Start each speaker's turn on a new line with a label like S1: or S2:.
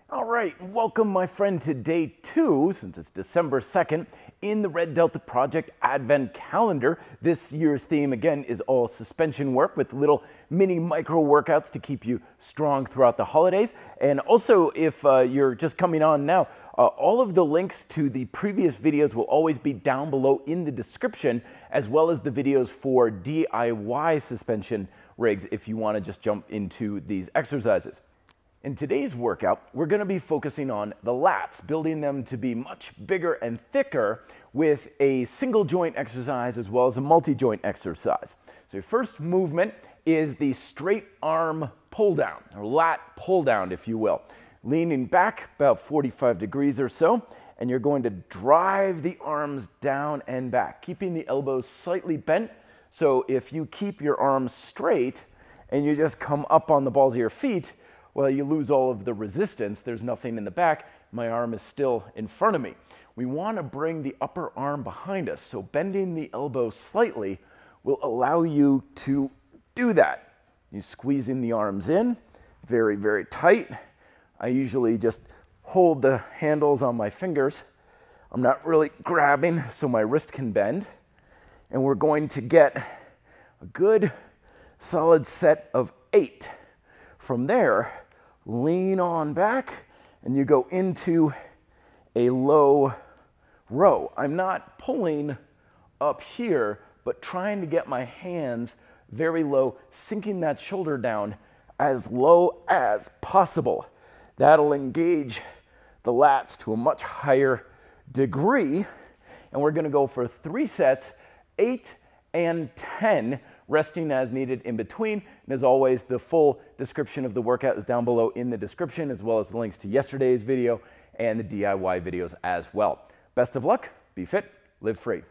S1: All right, welcome my friend to day 2, since it's December 2nd, in the Red Delta Project Advent Calendar. This year's theme, again, is all suspension work with little mini micro workouts to keep you strong throughout the holidays. And also, if you're just coming on now, all of the links to the previous videos will always be down below in the description, as well as the videos for DIY suspension rigs if you want to just jump into these exercises. In today's workout, we're going to be focusing on the lats, building them to be much bigger and thicker with a single joint exercise as well as a multi-joint exercise. So your first movement is the straight arm pull down, or lat pull down, if you will. Leaning back about 45 degrees or so, and you're going to drive the arms down and back, keeping the elbows slightly bent. So if you keep your arms straight and you just come up on the balls of your feet, well, you lose all of the resistance. There's nothing in the back. My arm is still in front of me. We want to bring the upper arm behind us, so bending the elbow slightly will allow you to do that. You squeezing the arms in very, very tight. I usually just hold the handles on my fingers. I'm not really grabbing so my wrist can bend. And we're going to get a good solid set of 8. From there, lean on back and you go into a low row. I'm not pulling up here, but trying to get my hands very low, sinking that shoulder down as low as possible. That'll engage the lats to a much higher degree. And we're gonna go for 3 sets, 8 and 10, resting as needed in between. And as always, the full description of the workout is down below in the description, as well as the links to yesterday's video and the DIY videos as well. Best of luck, be fit, live free.